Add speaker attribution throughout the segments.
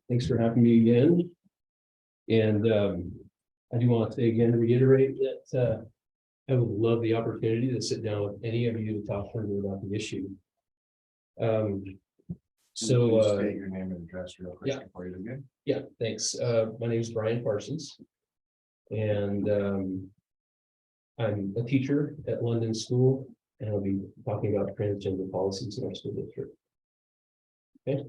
Speaker 1: Thanks for having me again. And I do want to again reiterate that I would love the opportunity to sit down with any of you to talk further about the issue.
Speaker 2: Please state your name and address real quick before you begin.
Speaker 1: Yeah, thanks. My name is Brian Parsons, and I'm a teacher at London School, and I'll be talking about transgender policies in our school district. Okay.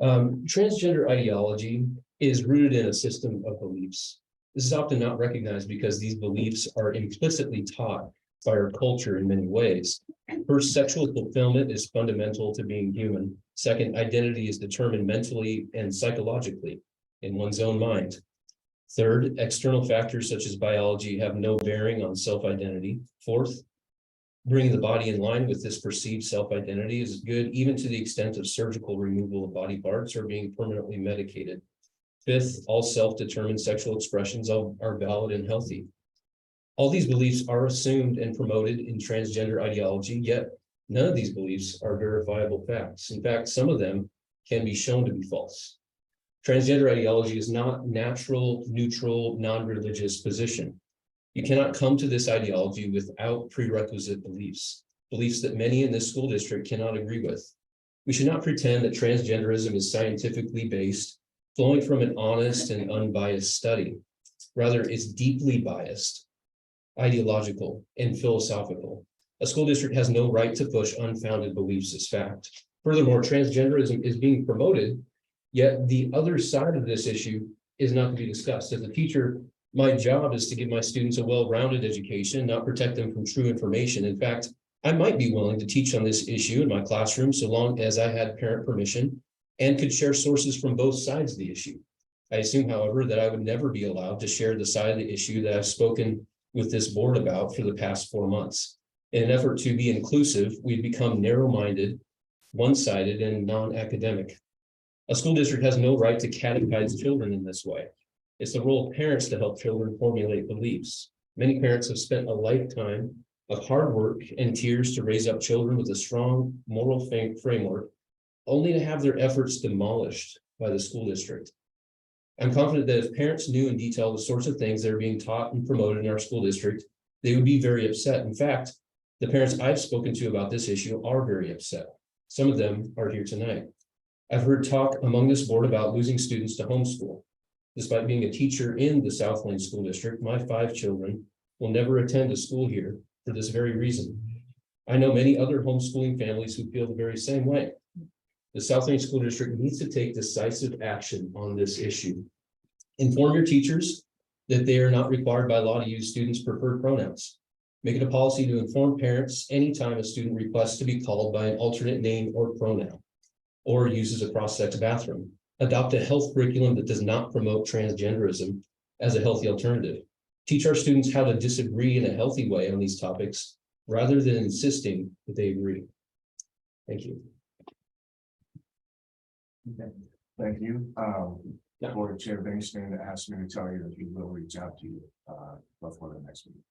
Speaker 1: Transgender ideology is rooted in a system of beliefs. This is often not recognized because these beliefs are implicitly taught by our culture in many ways. First, sexual fulfillment is fundamental to being human. Second, identity is determined mentally and psychologically in one's own mind. Third, external factors such as biology have no bearing on self-identity. Fourth, bringing the body in line with this perceived self-identity is good, even to the extent of surgical removal of body parts or being permanently medicated. Fifth, all self-determined sexual expressions are valid and healthy. All these beliefs are assumed and promoted in transgender ideology, yet none of these beliefs are verifiable facts. In fact, some of them can be shown to be false. Transgender ideology is not natural, neutral, non-religious position. You cannot come to this ideology without prerequisite beliefs that many in this school district cannot agree with. We should not pretend that transgenderism is scientifically based, flowing from an honest and unbiased study. Rather, it's deeply biased, ideological, and philosophical. A school district has no right to push unfounded beliefs as fact. Furthermore, transgenderism is being promoted, yet the other side of this issue is not to be discussed. As a teacher, my job is to give my students a well-rounded education, not protect them from true information. In fact, I might be willing to teach on this issue in my classroom so long as I had parent permission and could share sources from both sides of the issue. I assume, however, that I would never be allowed to share the side of the issue that I've spoken with this board about for the past 4 months. In an effort to be inclusive, we've become narrow-minded, one-sided, and non-academic. A school district has no right to catechize children in this way. It's the role of parents to help children formulate beliefs. Many parents have spent a lifetime of hard work and tears to raise up children with a strong moral framework, only to have their efforts demolished by the school district. I'm confident that if parents knew in detail the sorts of things that are being taught and promoted in our school district, they would be very upset. In fact, the parents I've spoken to about this issue are very upset. Some of them are here tonight. I've heard talk among this board about losing students to homeschool. Despite being a teacher in the South Lane School District, my 5 children will never attend a school here for this very reason. I know many other homeschooling families who feel the very same way. The South Lane School District needs to take decisive action on this issue. Inform your teachers that they are not required by law to use students' preferred pronouns. Make it a policy to inform parents anytime a student requests to be called by an alternate name or pronoun, or uses a cross-sex bathroom. Adopt a health curriculum that does not promote transgenderism as a healthy alternative. Teach our students how to disagree in a healthy way on these topics, rather than insisting that they agree. Thank you.
Speaker 2: Okay. Thank you. Board Chair Bingston asked me to tell you that he will reach out to you before the next meeting.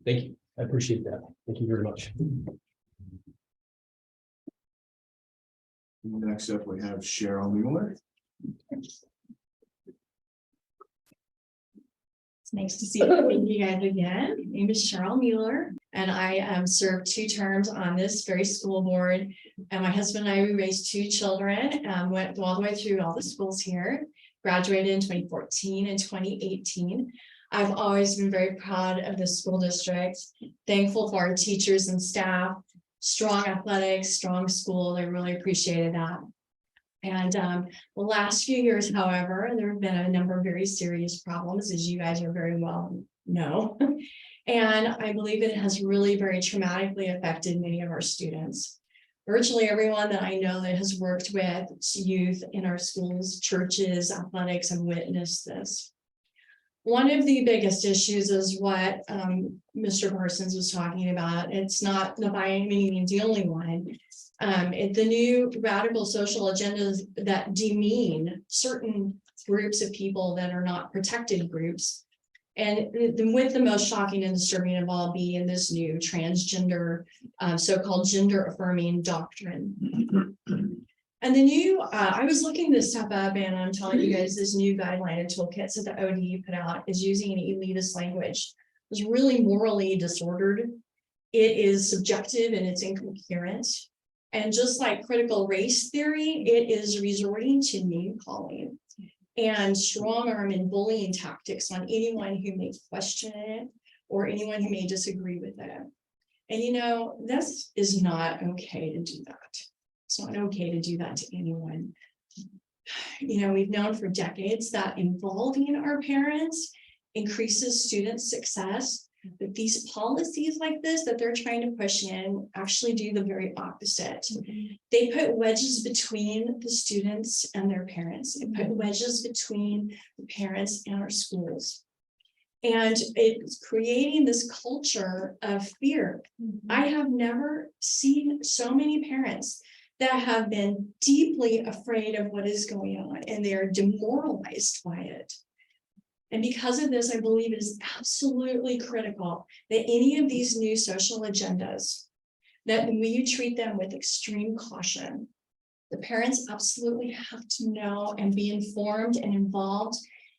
Speaker 1: Thank you. I appreciate that. Thank you very much.
Speaker 2: Next up, we have Cheryl Mueller.
Speaker 3: It's nice to see you guys again. My name is Cheryl Mueller, and I served 2 terms on this very school board. And my husband and I, we raised 2 children, went all the way through all the schools here, graduated in 2014 and 2018. I've always been very proud of the school district, thankful for our teachers and staff, strong athletics, strong school. I really appreciated that. And the last few years, however, there have been a number of very serious problems, as you guys are very well know. And I believe it has really very traumatically affected many of our students. Virtually everyone that I know that has worked with youth in our schools, churches, athletics have witnessed this. One of the biggest issues is what Mr. Parsons was talking about. It's not by any means the only one. The new radical social agendas that demean certain groups of people that are not protected groups. And with the most shocking and disturbing of all being this new transgender, so-called gender affirming doctrine. And the new, I was looking this stuff up and I'm telling you guys, this new guideline and toolkits that the ODU put out is using an elitist language. It's really morally disordered. It is subjective and it's incoherent. And just like critical race theory, it is resorting to name calling and strong arm and bullying tactics on anyone who may question it or anyone who may disagree with it. And you know, this is not okay to do that. It's not okay to do that to anyone. You know, we've known for decades that involving our parents increases student success, but these policies like this that they're trying to push in actually do the very opposite. They put wedges between the students and their parents. They put wedges between the parents and our schools. And it's creating this culture of fear. I have never seen so many parents that have been deeply afraid of what is going on, and they are demoralized by it. And because of this, I believe it is absolutely critical that any of these new social agendas, that we treat them with extreme caution. The parents absolutely have to know and be informed and involved,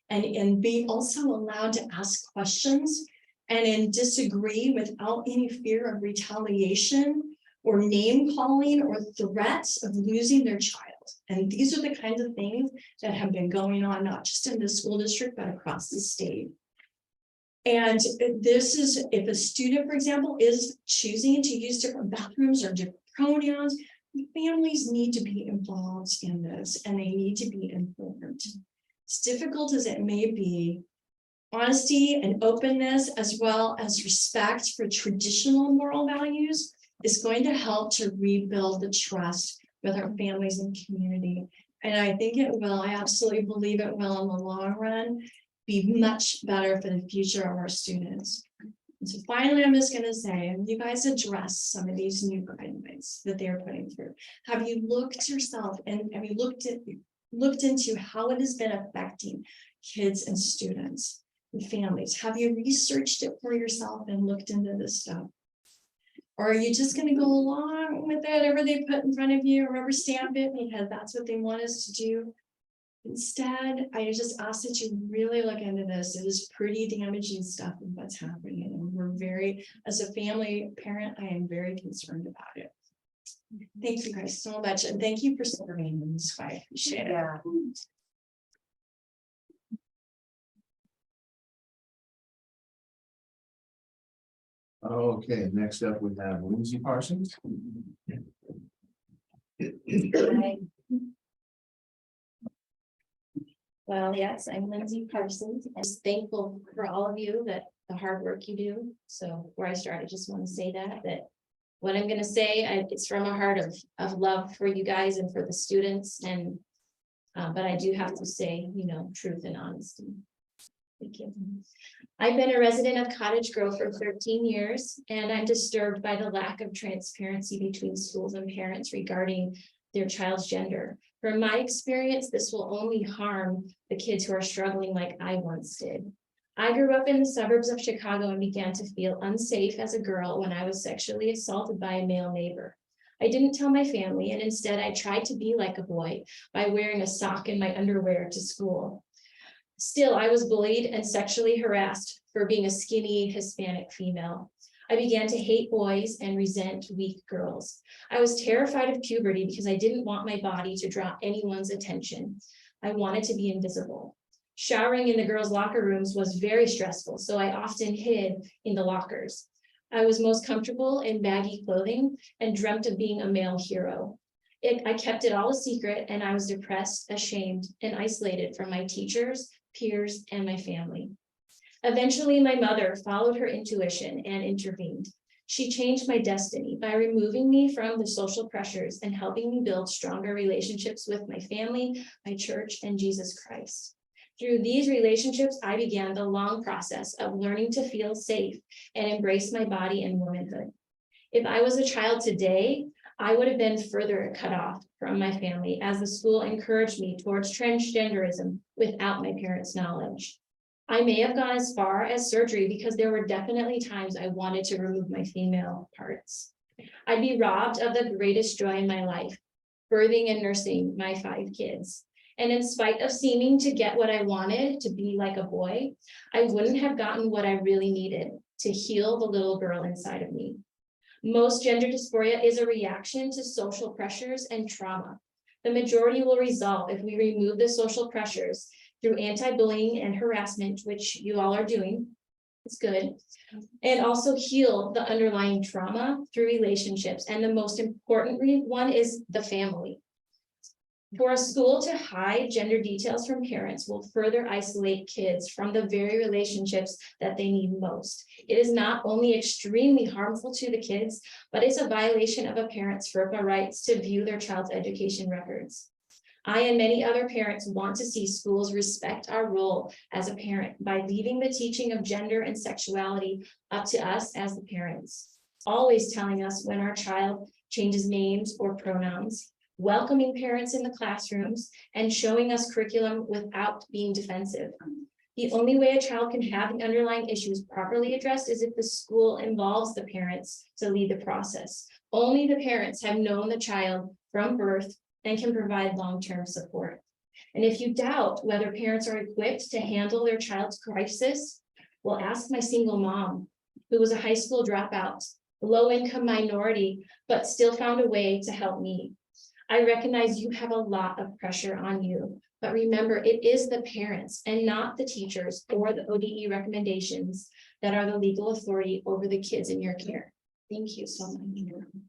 Speaker 3: and be also allowed to ask questions and disagree without any fear of retaliation or name calling or threats of losing their child. And these are the kinds of things that have been going on, not just in the school district, but across the state. And this is, if a student, for example, is choosing to use different bathrooms or different pronouns, families need to be involved in this and they need to be informed. As difficult as it may be, honesty and openness, as well as respect for traditional moral values, is going to help to rebuild the trust with our families and community. And I think it will, I absolutely believe it will in the long run, be much better for the future of our students. And so finally, I'm just gonna say, you guys address some of these new guidelines that they're putting through. Have you looked yourself and have you looked into how it has been affecting kids and students and families? Have you researched it for yourself and looked into this stuff? Or are you just going to go along with whatever they put in front of you or rubber stamp it because that's what they want us to do? Instead, I just ask that you really look into this. It is pretty damaging stuff of what's happening. And we're very, as a family parent, I am very concerned about it. Thank you guys so much. And thank you for serving in this fight. I appreciate it.
Speaker 4: Yeah.
Speaker 2: Okay, next up we have Lindsay Parsons.
Speaker 4: Hi. Well, yes, I'm Lindsay Parsons. I'm thankful for all of you that the hard work you do. So before I start, I just want to say that what I'm going to say, it's from a heart of love for you guys and for the students. And but I do have to say, you know, truth and honesty. Thank you. I've been a resident of Cottage Grove for 13 years, and I'm disturbed by the lack of transparency between schools and parents regarding their child's gender. From my experience, this will only harm the kids who are struggling like I once did. I grew up in the suburbs of Chicago and began to feel unsafe as a girl when I was sexually assaulted by a male neighbor. I didn't tell my family, and instead I tried to be like a boy by wearing a sock in my underwear to school. Still, I was bullied and sexually harassed for being a skinny Hispanic female. I began to hate boys and resent weak girls. I was terrified of puberty because I didn't want my body to draw anyone's attention. I wanted to be invisible. Showering in the girls' locker rooms was very stressful, so I often hid in the lockers. I was most comfortable in baggy clothing and dreamt of being a male hero. I kept it all a secret, and I was depressed, ashamed, and isolated from my teachers, peers, and my family. Eventually, my mother followed her intuition and intervened. She changed my destiny by removing me from the social pressures and helping me build stronger relationships with my family, my church, and Jesus Christ. Through these relationships, I began the long process of learning to feel safe and embrace my body and womanhood. If I was a child today, I would have been further cut off from my family as the school encouraged me towards transgenderism without my parents' knowledge. I may have gone as far as surgery because there were definitely times I wanted to remove my female parts. I'd be robbed of the greatest joy in my life. birthing and nursing my 5 kids. And in spite of seeming to get what I wanted, to be like a boy, I wouldn't have gotten what I really needed to heal the little girl inside of me. Most gender dysphoria is a reaction to social pressures and trauma. The majority will resolve if we remove the social pressures through anti-bullying and harassment, which you all are doing. It's good. And also heal the underlying trauma through relationships. And the most important one is the family. For a school to hide gender details from parents will further isolate kids from the very relationships that they need most. It is not only extremely harmful to the kids, but it's a violation of a parent's FERPA rights to view their child's education records. I and many other parents want to see schools respect our role as a parent by leaving the teaching of gender and sexuality up to us as the parents, always telling us when our child changes names or pronouns, welcoming parents in the classrooms, and showing us curriculum without being defensive. The only way a child can have the underlying issues properly addressed is if the school involves the parents to lead the process. Only the parents have known the child from birth and can provide long-term support. And if you doubt whether parents are equipped to handle their child's crisis, well, ask my single mom, who was a high school dropout, low-income minority, but still found a way to help me. I recognize you have a lot of pressure on you, but remember, it is the parents and not the teachers or the ODE recommendations that are the legal authority over the kids in your care. Thank you so much.